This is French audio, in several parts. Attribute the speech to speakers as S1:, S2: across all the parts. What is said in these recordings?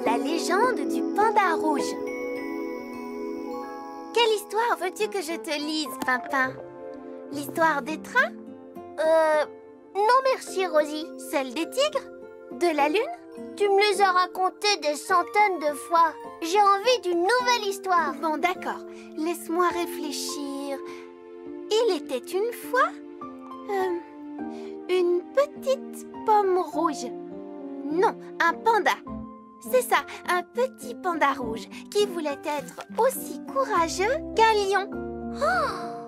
S1: La légende du panda rouge. Quelle histoire veux-tu que je te lise, Pimpin? L'histoire des trains?
S2: Non merci, Rosie.
S1: Celle des tigres? De la lune?
S2: Tu me les as racontées des centaines de fois. J'ai envie d'une nouvelle histoire.
S1: Bon, d'accord. Laisse-moi réfléchir. Il était une fois une petite pomme rouge. Non, un panda. C'est ça, un petit panda rouge qui voulait être aussi courageux qu'un lion. Oh!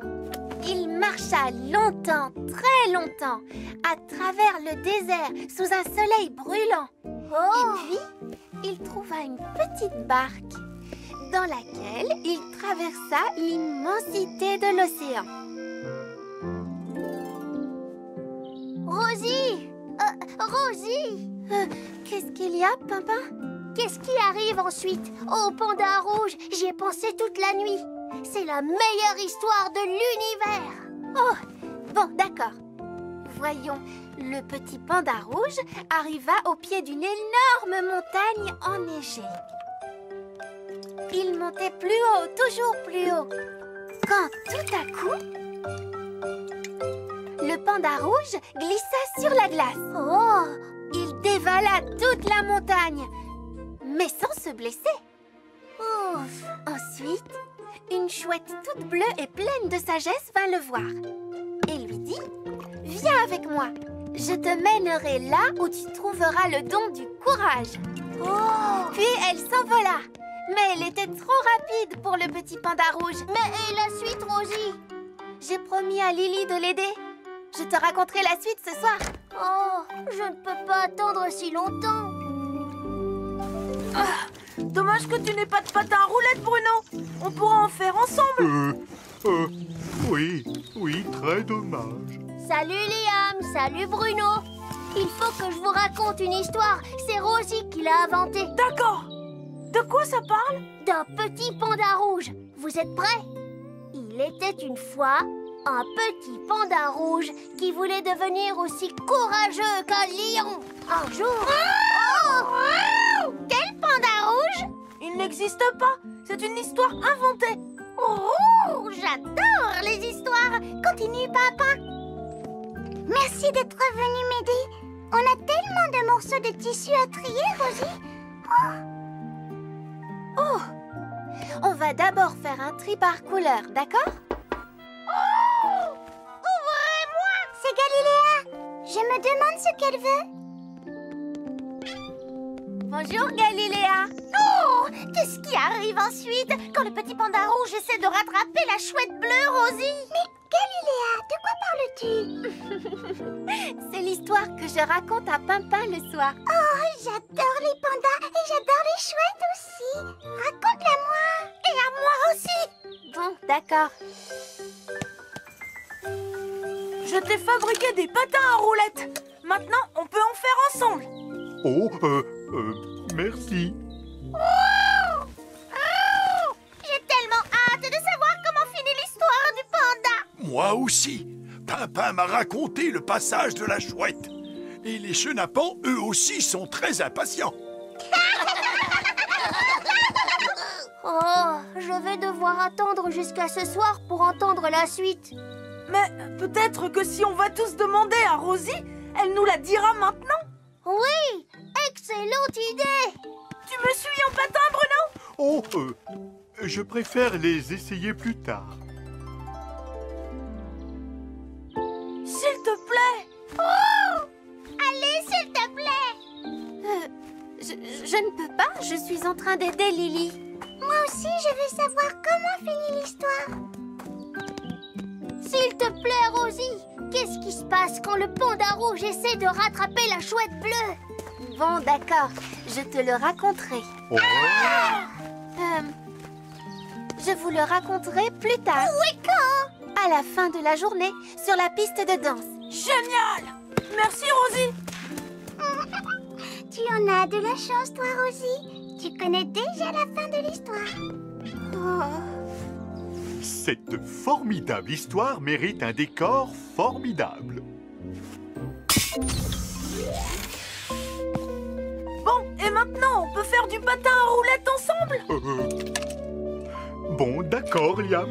S1: Il marcha longtemps, très longtemps, à travers le désert sous un soleil brûlant.
S2: Oh!
S1: Et puis, il trouva une petite barque dans laquelle il traversa l'immensité de l'océan.
S2: Rosie! Rosie!
S1: Qu'est-ce qu'il y a, Pimpin?
S2: Qu'est-ce qui arrive ensuite? Au panda rouge, j'y ai pensé toute la nuit. C'est la meilleure histoire de l'univers.
S1: Oh, bon, d'accord. Voyons, le petit panda rouge arriva au pied d'une énorme montagne enneigée. Il montait plus haut, toujours plus haut, quand tout à coup, le panda rouge glissa sur la glace.
S2: Oh!
S1: Il dévala toute la montagne, mais sans se blesser.
S2: Ouf!
S1: Ensuite, une chouette toute bleue et pleine de sagesse vint le voir et lui dit: « Viens avec moi, je te mènerai là où tu trouveras le don du courage. »
S2: Oh!
S1: Puis elle s'envola, mais elle était trop rapide pour le petit panda rouge.
S2: Mais et la suite, Rosie?
S1: J'ai promis à Lily de l'aider. Je te raconterai la suite ce soir.
S2: Oh, je ne peux pas attendre si longtemps.
S3: Ah, dommage que tu n'aies pas de patin à roulettes, Bruno. On pourra en faire ensemble.
S4: Oui, très dommage.
S2: Salut Liam, salut Bruno. Il faut que je vous raconte une histoire. C'est Rosie qui l'a inventée.
S3: D'accord. De quoi ça parle?
S2: D'un petit panda rouge. Vous êtes prêts? Il était une fois un petit panda rouge qui voulait devenir aussi courageux qu'un lion. Un jour...
S1: Oh! Quel panda rouge?
S3: Il n'existe pas. C'est une histoire inventée.
S1: Oh, j'adore les histoires. Continue, Papa.
S2: Merci d'être venu m'aider. On a tellement de morceaux de tissu à trier, Rosie.
S1: Oh! On va d'abord faire un tri par couleur, d'accord?
S2: Oh! Ouvrez-moi! C'est Galiléa. Je me demande ce qu'elle veut.
S1: Bonjour, Galiléa.
S2: Oh! Qu'est-ce qui arrive ensuite quand le petit panda rouge essaie de rattraper la chouette bleue, Rosie? Mais Galiléa, de quoi parles-tu?
S1: C'est l'histoire que je raconte à Pimpin le soir.
S2: Oh, j'adore les pandas et j'adore les chouettes aussi. Raconte-la-moi. Et à moi aussi.
S1: Bon, d'accord.
S3: Je t'ai fabriqué des patins à roulettes. Maintenant, on peut en faire ensemble.
S4: Oh, merci.
S2: J'ai tellement hâte de savoir comment finit l'histoire du panda.
S5: Moi aussi. Pimpin m'a raconté le passage de la chouette. Et les chenapans, eux aussi, sont très impatients.
S2: Oh, je vais devoir attendre jusqu'à ce soir pour entendre la suite.
S3: Mais peut-être que si on va tous demander à Rosie, elle nous la dira maintenant.
S2: Oui, excellente idée.
S3: Tu me suis en patin, Bruno?
S4: Oh, je préfère les essayer plus tard.
S3: S'il te plaît.
S2: Oh! Allez, s'il te plaît.
S1: Je ne peux pas, je suis en train d'aider Lily.
S2: Moi aussi, je veux savoir comment finit l'histoire. S'il te plaît, Rosie, qu'est-ce qui se passe quand le panda rouge essaie de rattraper la chouette bleue?
S1: Bon, d'accord, je te le raconterai.
S4: Oh.
S1: Je vous le raconterai plus tard.
S2: Oui, quand?
S1: À la fin de la journée, sur la piste de danse.
S3: Génial. Merci, Rosie.
S2: Tu en as de la chance, toi, Rosie. Tu connais déjà la fin de l'histoire.
S1: Oh.
S4: Cette formidable histoire mérite un décor formidable.
S3: maintenant. On peut faire du patin à roulettes ensemble.
S4: Bon, d'accord, Liam.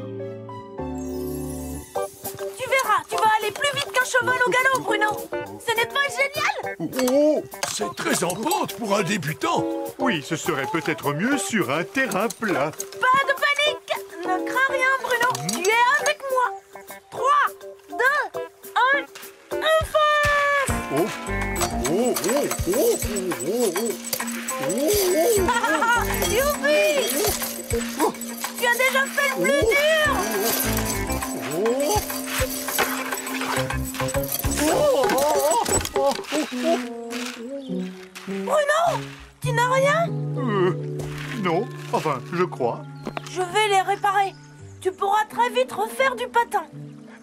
S3: Tu verras, tu vas aller plus vite qu'un cheval au galop, Bruno. Ce n'est pas génial?
S5: Oh, c'est très en pente pour un débutant.
S4: Oui, ce serait peut-être mieux sur un terrain plat.
S3: Pas de panique. Ne crains rien, Bruno. Tu es avec moi. 3, 2, 1, fonce!
S4: Oh, oh, oh, oh, oh, oh, oh,
S3: Youpi! Tu as déjà fait le plus dur! Bruno, tu n'as rien?
S4: non, enfin, je crois.
S3: Je vais les réparer. Tu pourras très vite refaire du patin.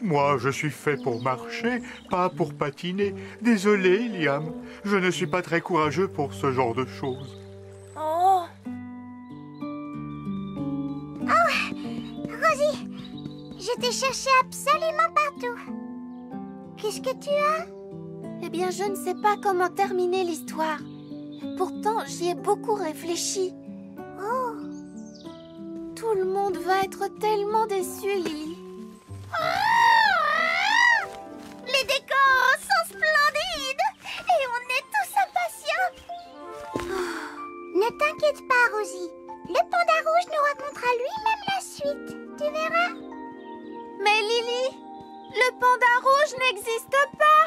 S4: Moi, je suis fait pour marcher, pas pour patiner. Désolé, Liam. Je ne suis pas très courageux pour ce genre de choses.
S3: Oh,
S2: Rosie, je t'ai cherché absolument partout. Qu'est-ce que tu as?
S1: Eh bien, je ne sais pas comment terminer l'histoire. Pourtant, j'y ai beaucoup réfléchi.
S2: Oh,
S1: Tout le monde va être tellement déçu, Lily.
S2: les décors sont splendides et on est tous impatients. Ne t'inquiète pas, Rosie. Le panda rouge nous racontera lui-même la suite. Tu verras.
S1: Mais Lily, le panda rouge n'existe pas.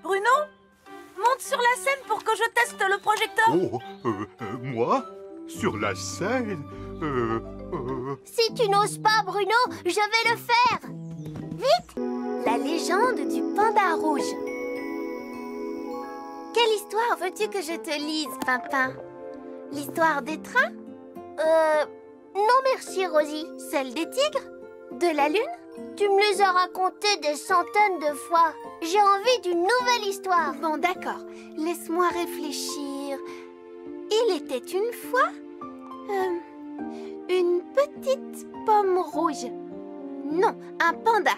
S3: Bruno, monte sur la scène pour que je teste le projecteur.
S4: Oh, moi? Sur la scène?
S2: Si tu n'oses pas, Bruno, je vais le faire.
S1: La légende du panda rouge. Quelle histoire veux-tu que je te lise, Pimpin? L'histoire des trains?
S2: Non merci, Rosie.
S1: Celle des tigres? De la lune?
S2: Tu me les as racontées des centaines de fois. J'ai envie d'une nouvelle histoire.
S1: Bon, d'accord. Laisse-moi réfléchir. Il était une fois une petite pomme rouge. Non, un panda.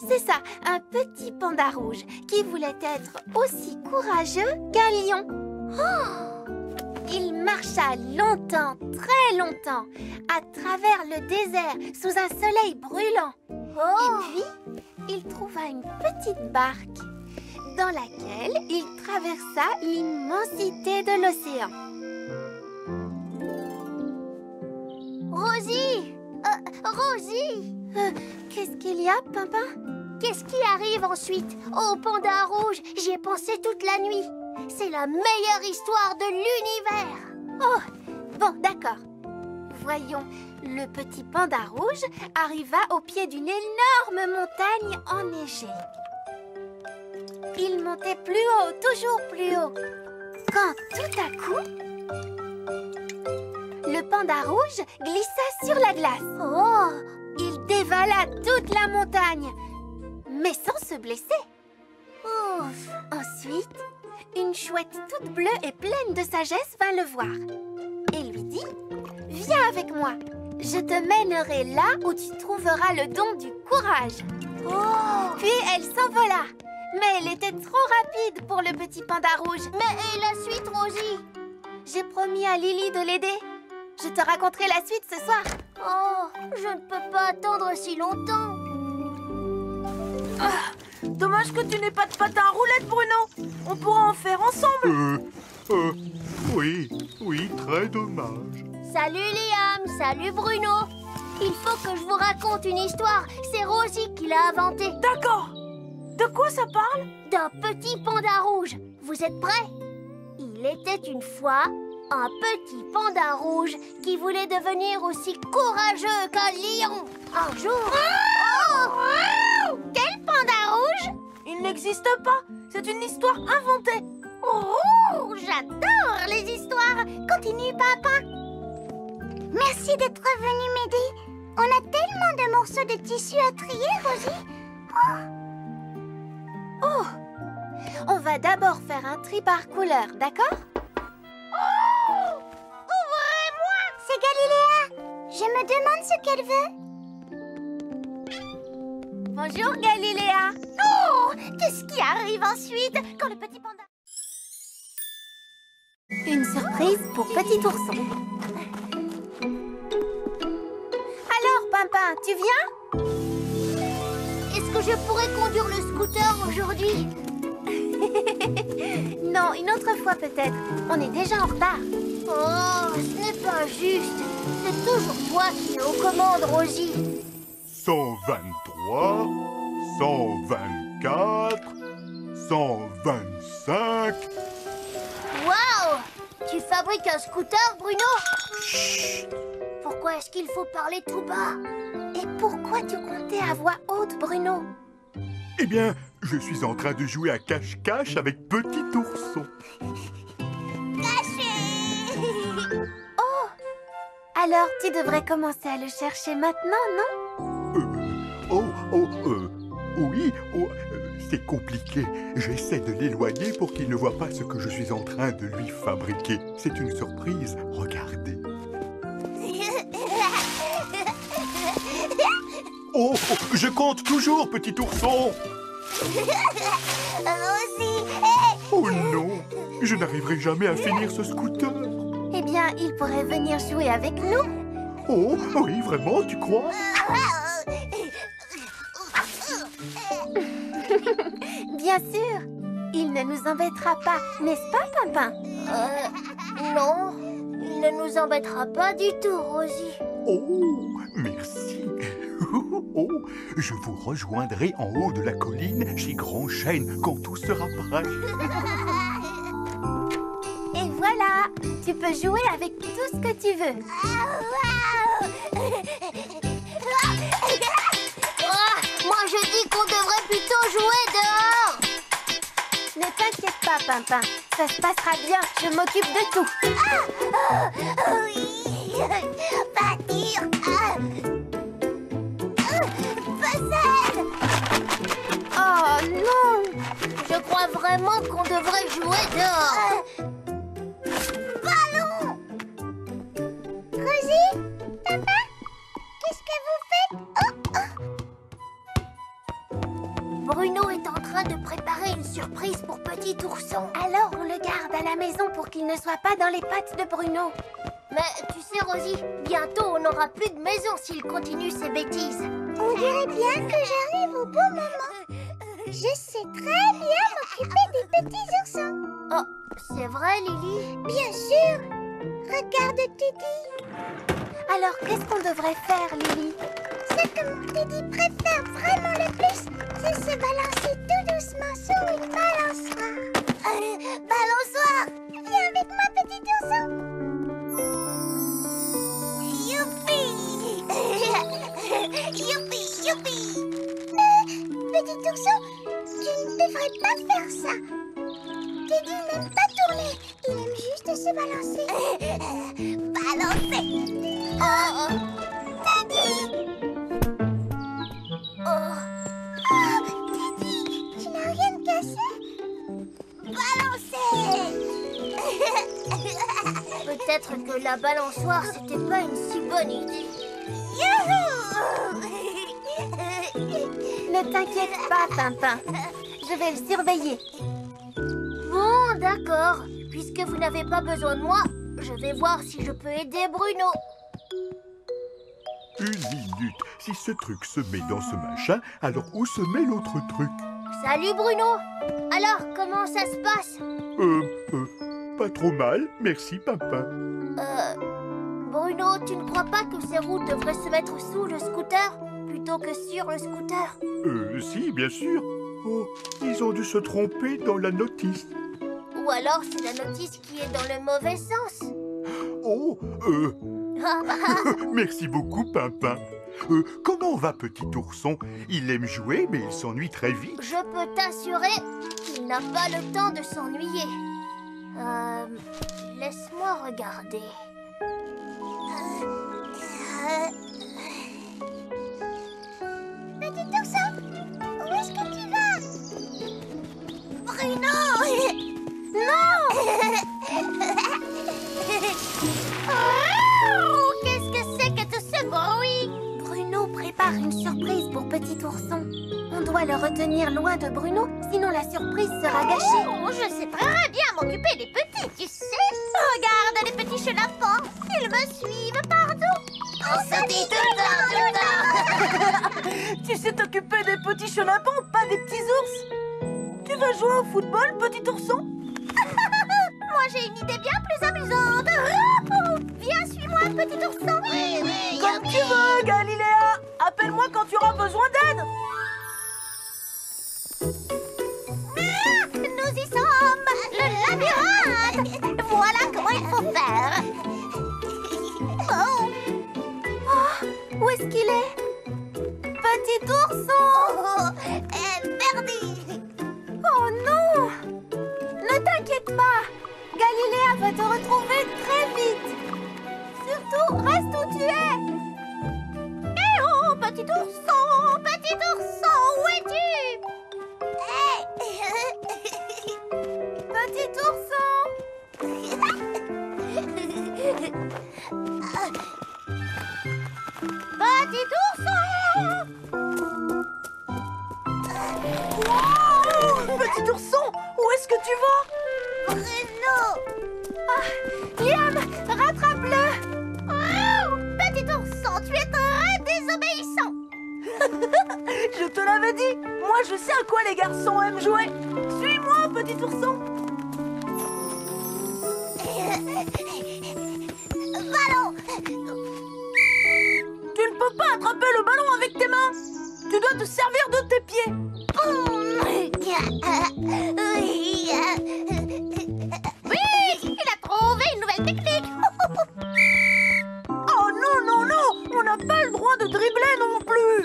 S1: C'est ça, un petit panda rouge qui voulait être aussi courageux qu'un lion. Oh! Il marcha longtemps, très longtemps, à travers le désert sous un soleil brûlant. Et puis, il trouva une petite barque dans laquelle il traversa l'immensité de l'océan.
S2: Rosie! Rosie!
S1: Qu'est-ce qu'il y a, Pimpin?
S2: Qu'est-ce qui arrive ensuite? Au panda rouge, j'y ai pensé toute la nuit. C'est la meilleure histoire de l'univers.
S1: Oh, bon, d'accord. Voyons, le petit panda rouge arriva au pied d'une énorme montagne enneigée. Il montait plus haut, toujours plus haut. Quand tout à coup, le panda rouge glissa sur la glace.
S2: Oh!
S1: Il dévala toute la montagne, mais sans se blesser.
S2: Ouf!
S1: Ensuite, une chouette toute bleue et pleine de sagesse vint le voir et lui dit « Viens avec moi, je te mènerai là où tu trouveras le don du courage. » Puis elle s'envola, mais elle était trop rapide pour le petit panda rouge.
S2: Mais et la suite, Rosie?
S1: J'ai promis à Lily de l'aider. Je te raconterai la suite ce soir.
S2: Oh, je ne peux pas attendre si longtemps.
S3: Dommage que tu n'aies pas de patin à roulettes, Bruno. On pourra en faire ensemble.
S4: Oui, très dommage.
S2: Salut Liam, salut Bruno. Il faut que je vous raconte une histoire. C'est Rosie qui l'a inventée.
S3: D'accord. De quoi ça parle?
S2: D'un petit panda rouge. Vous êtes prêts? Il était une fois un petit panda rouge qui voulait devenir aussi courageux qu'un lion. Un jour...
S1: Quel panda rouge?
S3: Il n'existe pas. C'est une histoire inventée.
S2: Oh, j'adore les histoires. Continue, papa. Merci d'être venu m'aider. On a tellement de morceaux de tissu à trier, Rosie.
S1: Oh, on va d'abord faire un tri par couleur, d'accord?
S2: Ouvrez-moi. C'est Galiléa. Je me demande ce qu'elle veut.
S1: Bonjour, Galiléa.
S2: Oh, qu'est-ce qui arrive ensuite quand le petit panda...
S1: Une surprise pour Petit Ourson. Alors, Pimpin, tu viens?
S2: Est-ce que je pourrais conduire le scooter aujourd'hui?
S1: Non, une autre fois peut-être. On est déjà en retard.
S2: Oh, ce n'est pas juste. C'est toujours toi qui es aux commandes, Rosie.
S4: 123, 124, 125...
S2: Waouh! Tu fabriques un scooter, Bruno? Chut! Pourquoi est-ce qu'il faut parler tout bas?
S1: Et pourquoi tu comptais à voix haute, Bruno?
S4: Eh bien, je suis en train de jouer à cache-cache avec Petit Ourson.
S2: Caché!
S1: Oh! Alors, tu devrais commencer à le chercher maintenant, non?
S4: Oui, c'est compliqué. J'essaie de l'éloigner pour qu'il ne voit pas ce que je suis en train de lui fabriquer. C'est une surprise, regardez. Oh, je compte toujours, Petit Ourson.
S2: Rosie!
S4: Oh non, je n'arriverai jamais à finir ce scooter.
S1: Eh bien, il pourrait venir jouer avec nous.
S4: Oh, oui, vraiment, tu crois?
S1: Bien sûr. Il ne nous embêtera pas, n'est-ce pas, Pimpin?
S2: Non, il ne nous embêtera pas du tout, Rosie.
S4: Oh, merci. Oh, je vous rejoindrai en haut de la colline chez Grand Chêne quand tout sera prêt.
S1: Et voilà, tu peux jouer avec tout ce que tu veux.
S2: Moi, je dis qu'on devrait plutôt jouer dehors.
S1: Ne t'inquiète pas, Pimpin. Ça se passera bien, je m'occupe de tout.
S2: Oui, bâtir. Puzzle.
S1: Oh non!
S2: Je crois vraiment qu'on devrait jouer dehors. Ballon. Rosie, papa, qu'est-ce que vous faites? Bruno est en train de préparer une surprise pour Petit Ourson.
S1: Alors on le garde à la maison pour qu'il ne soit pas dans les pattes de Bruno.
S2: Mais tu sais, Rosie, bientôt on n'aura plus de maison s'il continue ses bêtises. On dirait bien que j'arrive au bon moment. Je sais très bien m'occuper des petits oursons. Oh, c'est vrai, Lily? Bien sûr. Regarde Teddy.
S1: Alors qu'est-ce qu'on devrait faire, Lily?
S2: Ce que mon Teddy préfère vraiment le plus, c'est se balancer tout doucement sur une balançoire. Balançoire! Viens avec moi, petit ourson. Youpi! Youpi, youpi! Petit ourson, tu ne devrais pas faire ça. Teddy n'aime pas tourner, il aime juste se balancer. Balancer! Oh! Teddy! Teddy, tu n'as rien cassé? Balancer! Peut-être que la balançoire, c'était pas une si bonne idée. Youhou!
S1: Ne t'inquiète pas, Pimpin. Je vais le surveiller.
S2: Bon, d'accord. Puisque vous n'avez pas besoin de moi, je vais voir si je peux aider Bruno.
S4: Une minute. Si ce truc se met dans ce machin, alors où se met l'autre truc?
S2: Salut Bruno. Alors, comment ça se passe?
S4: Pas trop mal, merci, Pimpin.
S2: Bruno, tu ne crois pas que ces roues devraient se mettre sous le scooter plutôt que sur le scooter?
S4: Si, bien sûr. Oh, ils ont dû se tromper dans la notice.
S2: Ou alors c'est la notice qui est dans le mauvais sens.
S4: Oh, merci beaucoup, Pimpin. Comment va Petit Ourson? Il aime jouer, mais il s'ennuie très vite.
S2: Je peux t'assurer qu'il n'a pas le temps de s'ennuyer. Laisse-moi regarder. Petit ourson, où est-ce que tu vas? Bruno! Non! Oh, qu'est-ce que c'est que tout ce bruit?
S1: Bruno prépare une surprise pour Petit Ourson. On doit le retenir loin de Bruno, sinon la surprise sera gâchée.
S2: Oh, je sais très bien m'occuper des petits, tu sais. Regarde les petits chenapans. Ils me suivent partout. On se dit tout le temps.
S3: Tu sais t'occuper des petits chenapans, pas des petits ours. Tu vas jouer au football, petit ourson?
S2: Moi, j'ai une idée bien plus amusante. Viens, suis-moi, petit ourson. Oui, oui.
S3: Comme tu veux, Galiléa. Appelle-moi quand tu auras besoin d'aide.
S2: Nous y sommes. Le labyrinthe. Voilà comment il faut faire. Oh.
S1: Où est-ce qu'il est? Petit ourson!
S2: Perdu.
S1: Oh non! Ne t'inquiète pas! Galiléa va te retrouver très vite! Surtout, reste où tu es!
S2: Eh oh, petit ourson, où es-tu?
S1: Petit ourson!
S2: Petit ourson!
S3: Oh, petit ourson, où est-ce que tu vas?
S2: Bruno!
S1: Liam, rattrape-le!
S2: Oh, petit ourson, tu es très désobéissant!
S3: Je te l'avais dit. Moi, je sais à quoi les garçons aiment jouer. Suis-moi, petit ourson.
S2: Ballon!
S3: Tu ne peux pas attraper le ballon avec tes mains. Tu dois te servir de tes pieds.
S2: Oui, il a trouvé une nouvelle technique!
S3: Oh non, non, non. On n'a pas le droit de dribbler non plus.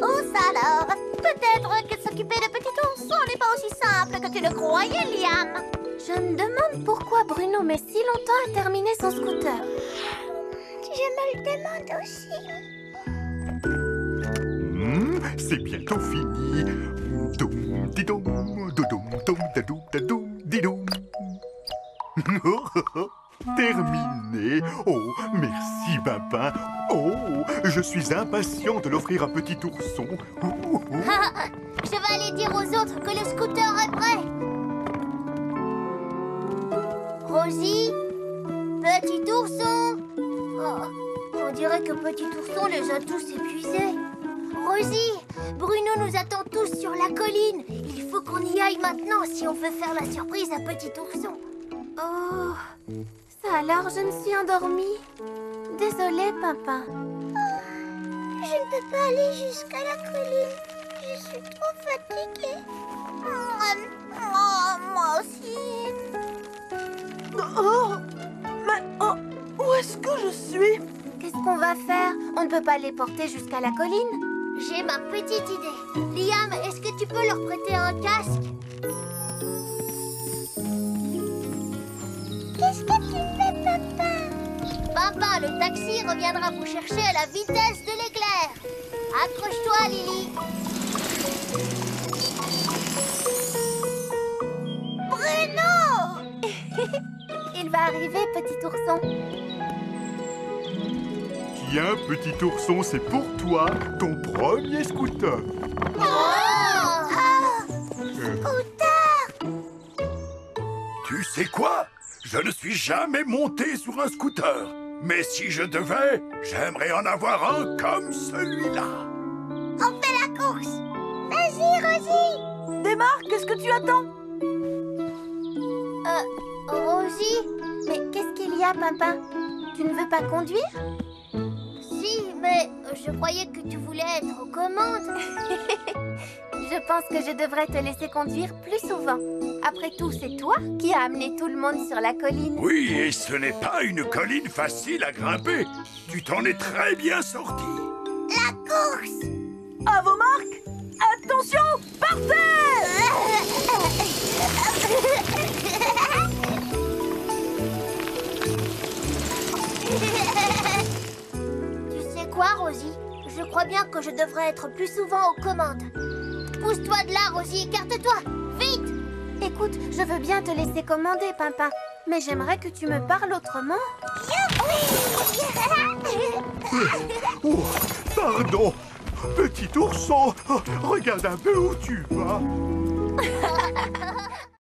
S2: Oh, ça alors! Peut-être que s'occuper de petit ourson n'est pas aussi simple que tu le croyais, Liam!
S1: Je me demande pourquoi Bruno met si longtemps à terminer son scooter.
S2: Je me le demande aussi.
S4: C'est bientôt fini. Doum, didoum, doudum, doum, dadoum, dadoum, didoum. Terminé. Oh, merci, Pimpin. Oh, je suis impatient de l'offrir à petit ourson.
S2: Je vais aller dire aux autres que le scooter est prêt. Rosie? Petit ourson? Oh, on dirait que petit ourson les a tous épuisés. Rosie, Bruno nous attend tous sur la colline. Il faut qu'on y aille maintenant si on veut faire la surprise à petit ourson.
S1: Oh, ça alors je me suis endormie. Désolée, Pimpin.
S2: Je ne peux pas aller jusqu'à la colline. Je suis trop fatiguée. Moi aussi.
S3: Oh, mais où est-ce que je suis?
S1: Qu'est-ce qu'on va faire? On ne peut pas les porter jusqu'à la colline.
S2: J'ai ma petite idée. Liam, est-ce que tu peux leur prêter un casque? Qu'est-ce que tu fais, papa? Papa, le taxi reviendra vous chercher à la vitesse de l'éclair. Accroche-toi, Lily. Bruno!
S1: Il va arriver, petit ourson.
S4: Tiens, petit ourson, c'est pour toi, ton premier scooter.
S2: Scooter!
S5: Tu sais quoi? Je ne suis jamais monté sur un scooter. Mais si je devais, j'aimerais en avoir un comme celui-là.
S2: On fait la course! Vas-y, Rosie!
S3: Démarre, qu'est-ce que tu attends?
S2: Rosie?
S1: Mais qu'est-ce qu'il y a, Pimpin? Tu ne veux pas conduire?
S2: Si, mais je croyais que tu voulais être aux commandes.
S1: Je pense que je devrais te laisser conduire plus souvent. Après tout, c'est toi qui as amené tout le monde sur la colline.
S5: Oui, et ce n'est pas une colline facile à grimper. Tu t'en es très bien sorti.
S2: La course!
S3: À vos marques! Attention! Partez!
S2: Tu sais quoi, Rosie? Je crois bien que je devrais être plus souvent aux commandes. Pousse-toi de là, Rosie, écarte-toi! Vite!
S1: Écoute, je veux bien te laisser commander, Pimpin. Mais j'aimerais que tu me parles autrement.
S4: Oh, pardon. Petit ourson, regarde un peu où tu vas.